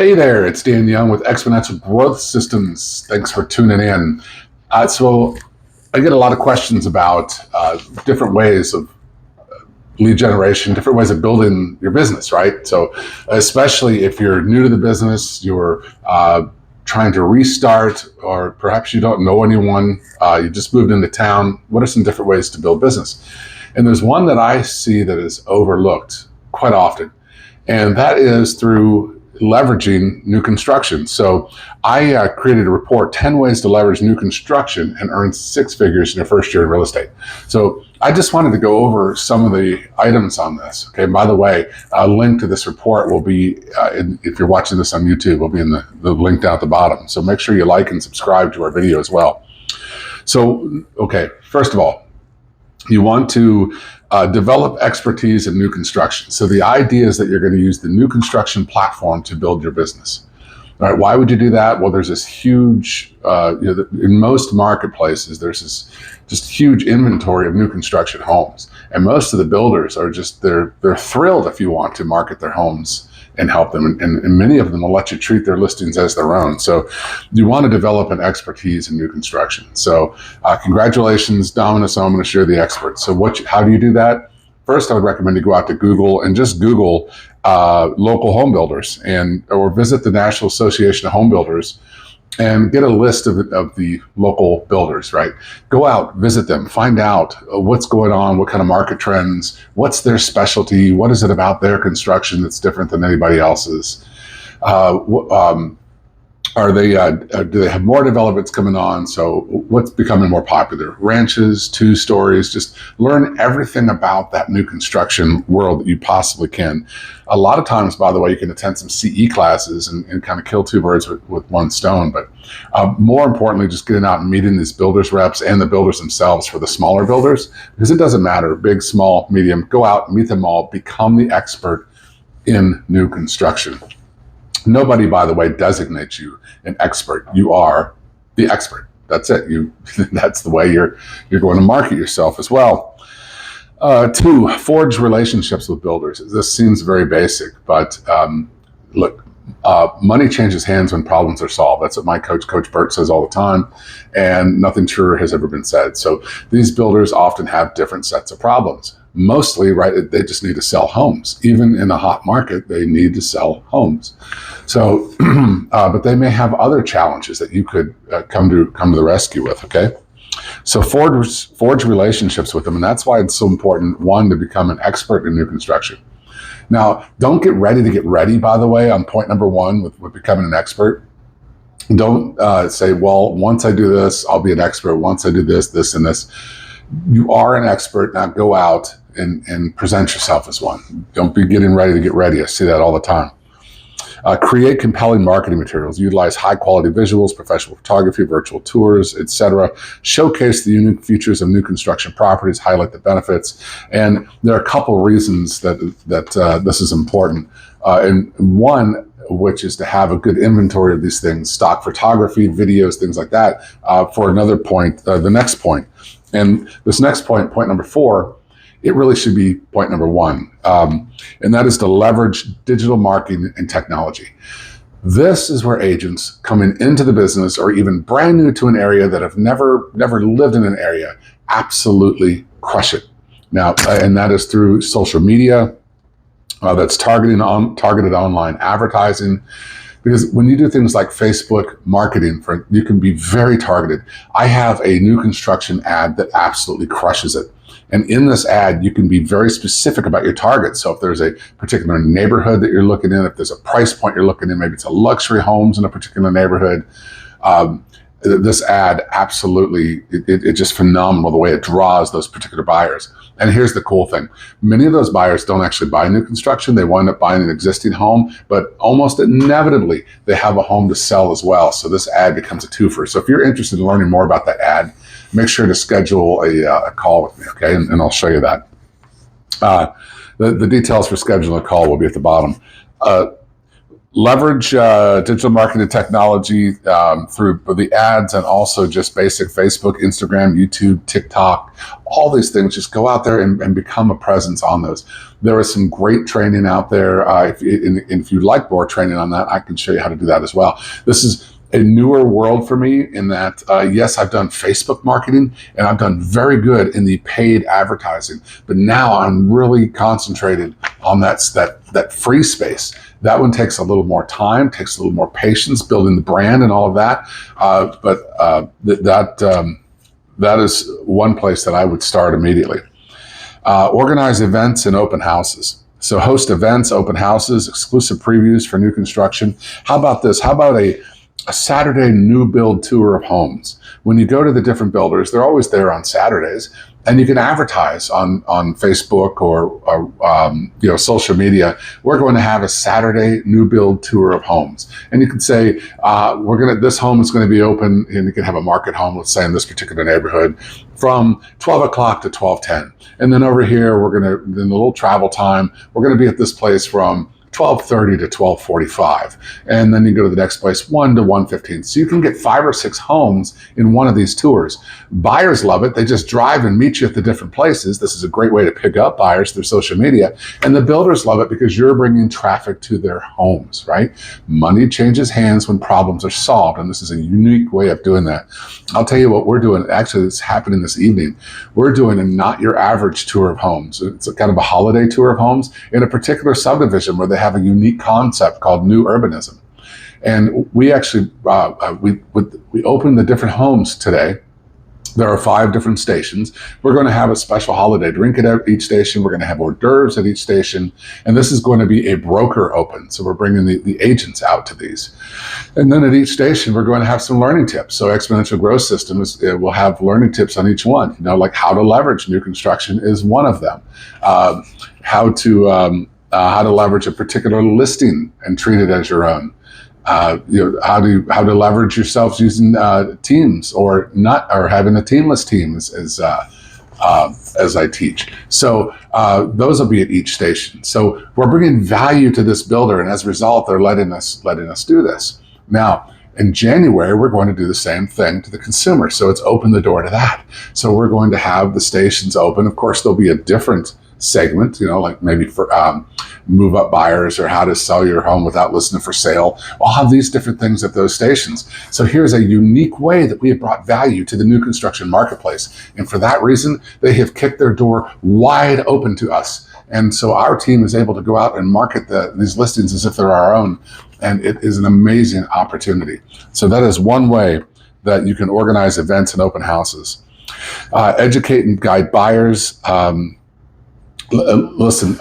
Hey there, it's Dan Young with Exponential Growth Systems. Thanks for tuning in. So I get a lot of questions about different ways of lead generation, different ways of building your business, right? So especially if you're new to the business, you're trying to restart, or perhaps you don't know anyone, you just moved into town. What are some different ways to build business? And there's one that I see that is overlooked quite often, and that is through leveraging new construction. So I created a report, 10 ways to leverage new construction and earn six figures in your first year in real estate. So I just wanted to go over some of the items on this. Okay, by the way, a link to this report will be, if you're watching this on YouTube, will be in the link down at the bottom. So make sure you like and subscribe to our video as well. So, okay, first of all, you want to develop expertise in new construction. So the idea is that you're going to use the new construction platform to build your business. All right, why would you do that? Well, there's this huge, in most marketplaces, there's this just huge inventory of new construction homes. And most of the builders are just, they're thrilled if you want to market their homes and help them. And many of them will let you treat their listings as their own. So you want to develop an expertise in new construction. So congratulations, Dominus Ominous, you're the expert. So how do you do that? First, I would recommend you go out to Google and just Google local home builders or visit the National Association of Home Builders and get a list of the local builders, right? Go out, visit them, find out what's going on, what kind of market trends, what's their specialty, what is it about their construction that's different than anybody else's? Do they have more developments coming on? So what's becoming more popular? Ranches, 2 stories, just learn everything about that new construction world that you possibly can. A lot of times, by the way, you can attend some CE classes and kind of kill 2 birds with 1 stone. But more importantly, just getting out and meeting these builders reps and the builders themselves for the smaller builders, because it doesn't matter, big, small, medium, go out, meet them all, become the expert in new construction. Nobody, by the way, designates you an expert. You are the expert. That's it. That's the way you're going to market yourself as well. 2, forge relationships with builders. This seems very basic, but look, money changes hands when problems are solved. That's what my Coach Burt, says all the time, and nothing truer has ever been said. So these builders often have different sets of problems. Mostly, right, they just need to sell homes. Even in a hot market, they need to sell homes. So, but they may have other challenges that you could come to the rescue with, okay? So forge relationships with them, and that's why it's so important, 1, to become an expert in new construction. Now, don't get ready to get ready, by the way, on point number 1 with becoming an expert. Don't say, well, once I do this, I'll be an expert. Once I do this, this, and this. You are an expert. Now go out and present yourself as one. Don't be getting ready to get ready. I see that all the time. Create compelling marketing materials. Utilize high-quality visuals, professional photography, virtual tours, etc. Showcase the unique features of new construction properties. Highlight the benefits. And there are a couple of reasons that this is important. And one, which is to have a good inventory of these things, stock photography, videos, things like that. For another point, the next point. And this next point number 4, it really should be point number 1. And that is to leverage digital marketing and technology. This is where agents coming into the business or even brand new to an area that have never lived in an area absolutely crush it. Now, and that is through social media, that's targeted online advertising. Because when you do things like Facebook marketing, you can be very targeted. I have a new construction ad that absolutely crushes it. And in this ad, you can be very specific about your target. So if there's a particular neighborhood that you're looking in, if there's a price point you're looking in, maybe it's a luxury homes in a particular neighborhood, this ad absolutely, it's just phenomenal the way it draws those particular buyers. And here's the cool thing. Many of those buyers don't actually buy new construction. They wind up buying an existing home, but almost inevitably they have a home to sell as well. So this ad becomes a twofer. So if you're interested in learning more about that ad, make sure to schedule a call with me, okay? And I'll show you that. The details for scheduling a call will be at the bottom. Leverage digital marketing technology through the ads and also just basic Facebook, Instagram, YouTube, TikTok, all these things. Just go out there and become a presence on those. There is some great training out there. If you'd like more training on that, I can show you how to do that as well. This is a newer world for me in that, yes, I've done Facebook marketing and I've done very good in the paid advertising, but now I'm really concentrated on that free space. That one takes a little more time, takes a little more patience, building the brand and all of that. That is one place that I would start immediately. Organize events and open houses. So host events, open houses, exclusive previews for new construction. How about this? How about a Saturday new build tour of homes? When you go to the different builders, they're always there on Saturdays, and you can advertise on Facebook or social media. We're going to have a Saturday new build tour of homes, and you can say this home is going to be open, and you can have a market home, let's say in this particular neighborhood, from 12 o'clock to 12:10, and then over here in a little travel time, we're going to be at this place from 12:30 to 12:45, and then you go to the next place 1 to 1:15. So you can get 5 or 6 homes in one of these tours. Buyers love it. They just drive and meet you at the different places. This is a great way to pick up buyers through social media, and the builders love it because you're bringing traffic to their homes, right? Money changes hands when problems are solved, and this is a unique way of doing that. I'll tell you what we're doing. Actually, it's happening this evening. We're doing a not your average tour of homes. It's a kind of a holiday tour of homes in a particular subdivision where they have a unique concept called new urbanism. And we actually, we opened the different homes today. There are 5 different stations. We're going to have a special holiday drink at each station. We're going to have hors d'oeuvres at each station. And this is going to be a broker open. So we're bringing the agents out to these. And then at each station, we're going to have some learning tips. So Exponential Growth System will have learning tips on each one. Like how to leverage new construction is one of them. How to leverage a particular listing and treat it as your own. How to leverage yourselves using teams or having a teamless team as I teach. So those will be at each station. So we're bringing value to this builder, and as a result, they're letting us do this. Now, in January, we're going to do the same thing to the consumer. So it's open the door to that. So we're going to have the stations open. Of course, there'll be a different segment, like maybe for move up buyers or how to sell your home without listing for sale. I'll have these different things at those stations. So here's a unique way that we have brought value to the new construction marketplace. And for that reason, they have kicked their door wide open to us. And so our team is able to go out and market these listings as if they're our own. And it is an amazing opportunity. So that is one way that you can organize events and open houses. Educate and guide buyers. Listen,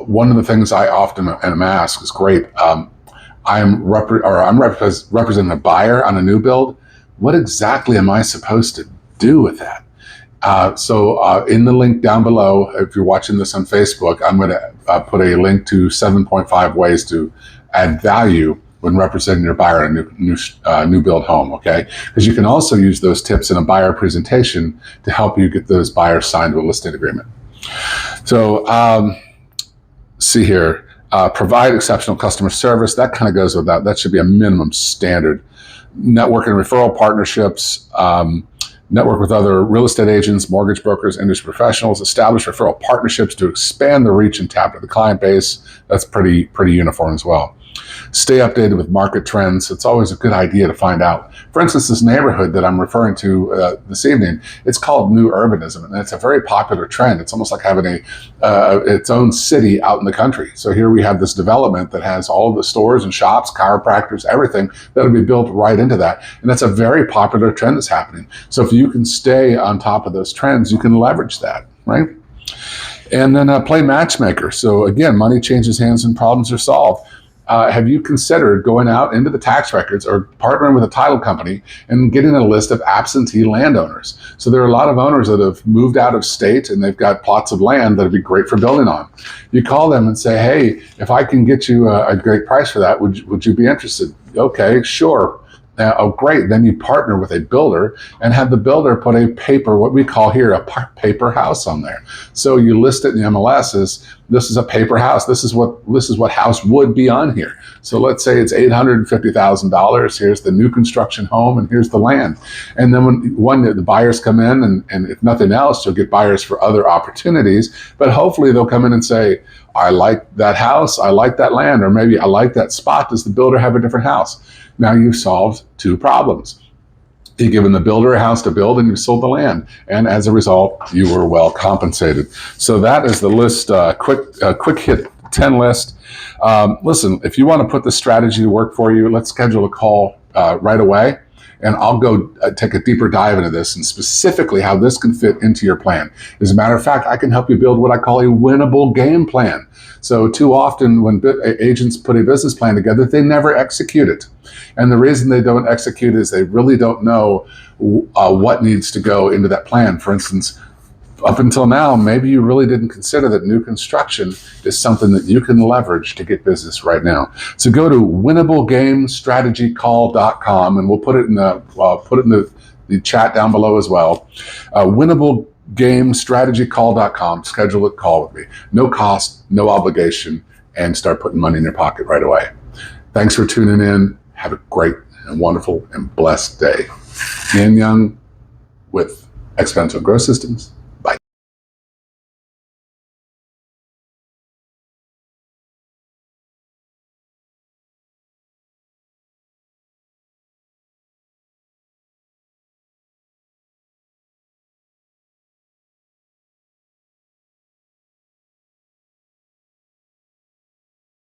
one of the things I often am asked is, great, I'm representing a buyer on a new build. What exactly am I supposed to do with that? So in the link down below, if you're watching this on Facebook, I'm going to put a link to 7.5 ways to add value when representing your buyer in a new build home, okay? Because you can also use those tips in a buyer presentation to help you get those buyers signed to a listing agreement. So see here, provide exceptional customer service. That kind of goes with that. That should be a minimum standard. Network and referral partnerships. Network with other real estate agents, mortgage brokers, industry professionals. Establish referral partnerships to expand the reach and tap to the client base. That's pretty uniform as well. Stay updated with market trends. It's always a good idea to find out. For instance, this neighborhood that I'm referring to this evening, it's called new urbanism, and it's a very popular trend. It's almost like having its own city out in the country. So here we have this development that has all of the stores and shops, chiropractors, everything that'll be built right into that. And that's a very popular trend that's happening. So if you can stay on top of those trends, you can leverage that, right? And then play matchmaker. So again, money changes hands and problems are solved. Have you considered going out into the tax records or partnering with a title company and getting a list of absentee landowners? So there are a lot of owners that have moved out of state and they've got plots of land that would be great for building on. You call them and say, hey, if I can get you a great price for that, would you be interested? Okay, sure. Oh, great. Then you partner with a builder and have the builder put a paper, what we call here, a paper house on there. So you list it in the MLSs this is a paper house. This is what house would be on here. So let's say it's $850,000. Here's the new construction home, and here's the land. And then when the buyers come in, and if nothing else, you'll get buyers for other opportunities. But hopefully they'll come in and say, I like that house, I like that land, or maybe I like that spot. Does the builder have a different house? Now you've solved two problems. You've given the builder a house to build, and you've sold the land. And as a result, you were well compensated. So that is the list, quick hit 10 list. Listen, if you want to put the strategy to work for you, let's schedule a call right away. And I'll go take a deeper dive into this and specifically how this can fit into your plan. As a matter of fact, I can help you build what I call a winnable game plan. So too often when agents put a business plan together, they never execute it. And the reason they don't execute is they really don't know what needs to go into that plan. For instance, up until now, maybe you really didn't consider that new construction is something that you can leverage to get business right now. So go to winnablegamestrategycall.com, and we'll put it in the chat down below as well. Winnablegamestrategycall.com. Schedule a call with me. No cost, no obligation, and start putting money in your pocket right away. Thanks for tuning in. Have a great and wonderful and blessed day. Yin Young with Exponential Growth Systems.